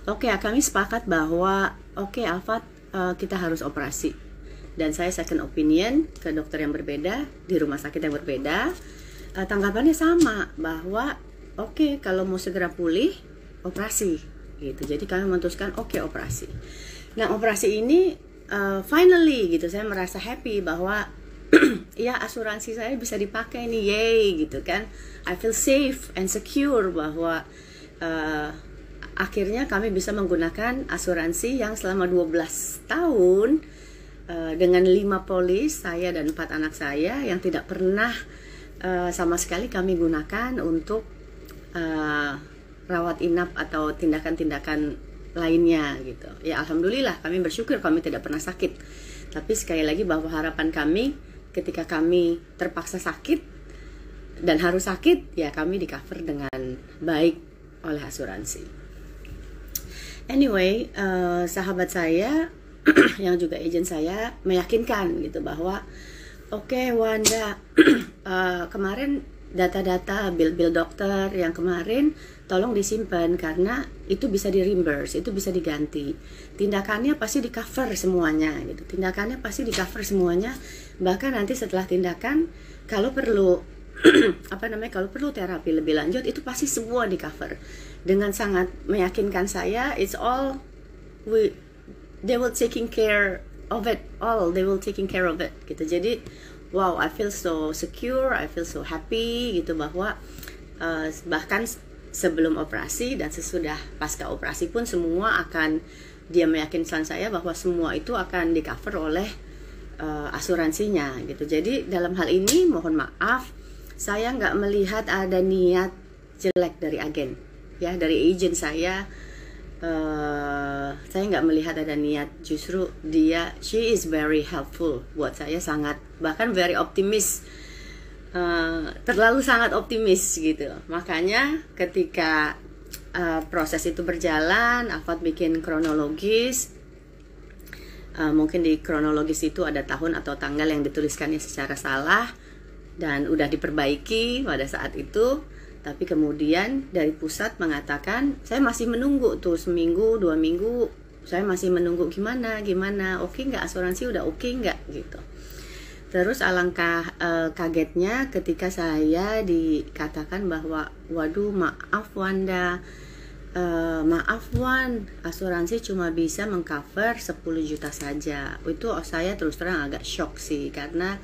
Oke, kami sepakat bahwa Alfat, kita harus operasi. Dan saya second opinion ke dokter yang berbeda di rumah sakit yang berbeda. Tanggapannya sama bahwa kalau mau segera pulih operasi gitu. Jadi kami memutuskan operasi. Nah, operasi ini finally gitu, saya merasa happy bahwa ya asuransi saya bisa dipakai nih, yay gitu kan. I feel safe and secure bahwa akhirnya kami bisa menggunakan asuransi yang selama 12 tahun dengan 5 polis, saya dan 4 anak saya yang tidak pernah sama sekali kami gunakan untuk rawat inap atau tindakan-tindakan lainnya gitu. Ya alhamdulillah, kami bersyukur kami tidak pernah sakit. Tapi sekali lagi bahwa harapan kami ketika kami terpaksa sakit dan harus sakit, ya kami di cover dengan baik oleh asuransi. Anyway, sahabat saya yang juga agent saya meyakinkan gitu bahwa Wanda, kemarin data-data bill dokter yang kemarin tolong disimpan karena itu bisa di reimburse, itu bisa diganti. Tindakannya pasti di cover semuanya gitu. Tindakannya pasti di cover semuanya. Bahkan nanti setelah tindakan kalau perlu kalau perlu terapi lebih lanjut itu pasti semua di cover. Dengan sangat meyakinkan saya, it's all they will taking care of it all, they will taking care of it gitu. Jadi wow, I feel so secure, I feel so happy gitu bahwa bahkan sebelum operasi dan sesudah pasca operasi pun semua akan, dia meyakinkan saya bahwa semua itu akan di cover oleh asuransinya gitu. Jadi dalam hal ini mohon maaf, saya nggak melihat ada niat jelek dari agen, ya dari agent saya nggak melihat ada niat, justru she is very helpful buat saya, sangat, bahkan very optimis, terlalu sangat optimis gitu. Makanya ketika proses itu berjalan, Alfat bikin kronologis. Mungkin di kronologis itu ada tahun atau tanggal yang dituliskannya secara salah dan udah diperbaiki pada saat itu. Tapi kemudian dari pusat mengatakan, saya masih menunggu tuh seminggu, 2 minggu, saya masih menunggu gimana, oke nggak, asuransi udah oke nggak gitu. Terus alangkah kagetnya ketika saya dikatakan bahwa, waduh maaf Wanda, maaf Wan, asuransi cuma bisa mengcover 10 juta saja. Itu saya terus terang agak shock sih, karena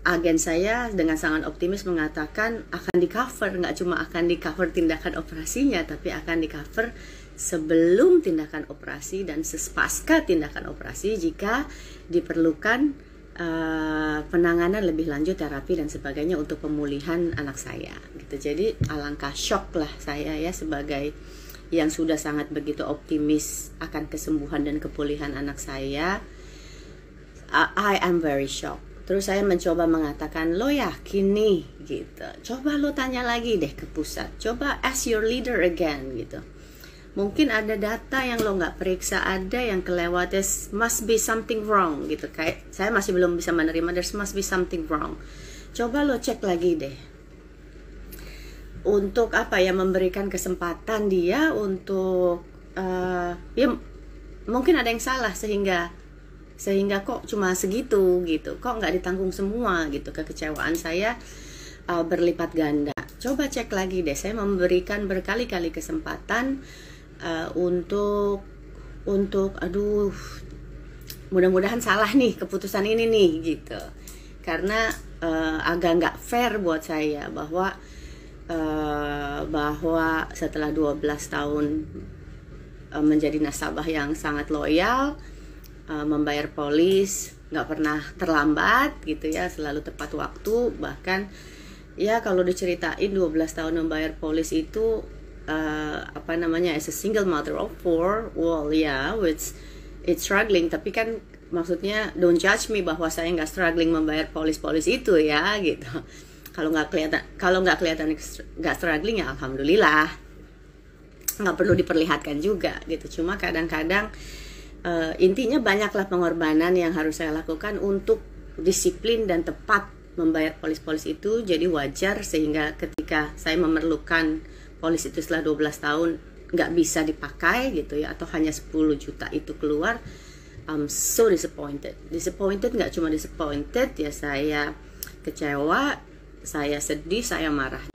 agen saya dengan sangat optimis mengatakan akan di cover, nggak cuma akan di cover tindakan operasinya, tapi akan di cover sebelum tindakan operasi dan pasca tindakan operasi jika diperlukan penanganan lebih lanjut, terapi dan sebagainya untuk pemulihan anak saya gitu. Jadi alangkah shock lah saya ya, sebagai yang sudah sangat begitu optimis akan kesembuhan dan kepulihan anak saya. I am very shocked. Terus saya mencoba mengatakan, lo yakin nih gitu, coba lo tanya lagi deh ke pusat, coba ask your leader again gitu. Mungkin ada data yang lo nggak periksa, ada yang kelewat, must be something wrong gitu. Kayak saya masih belum bisa menerima, there must be something wrong. Coba lo cek lagi deh. Untuk memberikan kesempatan dia untuk ya mungkin ada yang salah sehingga kok cuma segitu gitu, kok nggak ditanggung semua gitu. Kekecewaan saya berlipat ganda. Coba cek lagi deh. Saya memberikan berkali-kali kesempatan untuk aduh, mudah-mudahan salah nih keputusan ini nih gitu, karena agak nggak fair buat saya bahwa setelah 12 tahun menjadi nasabah yang sangat loyal, membayar polis nggak pernah terlambat gitu ya, selalu tepat waktu. Bahkan ya kalau diceritain 12 tahun membayar polis itu as a single mother of 4, well yeah, it's struggling, tapi kan maksudnya don't judge me bahwa saya nggak struggling membayar polis itu ya gitu. Kalau nggak kelihatan nggak struggling ya alhamdulillah, nggak perlu diperlihatkan juga gitu. Cuma kadang-kadang intinya banyaklah pengorbanan yang harus saya lakukan untuk disiplin dan tepat membayar polis itu. Jadi wajar sehingga ketika saya memerlukan polis itu setelah 12 tahun, nggak bisa dipakai gitu ya, atau hanya 10 juta itu keluar, I'm so disappointed nggak cuma disappointed ya, saya kecewa, saya sedih, saya marah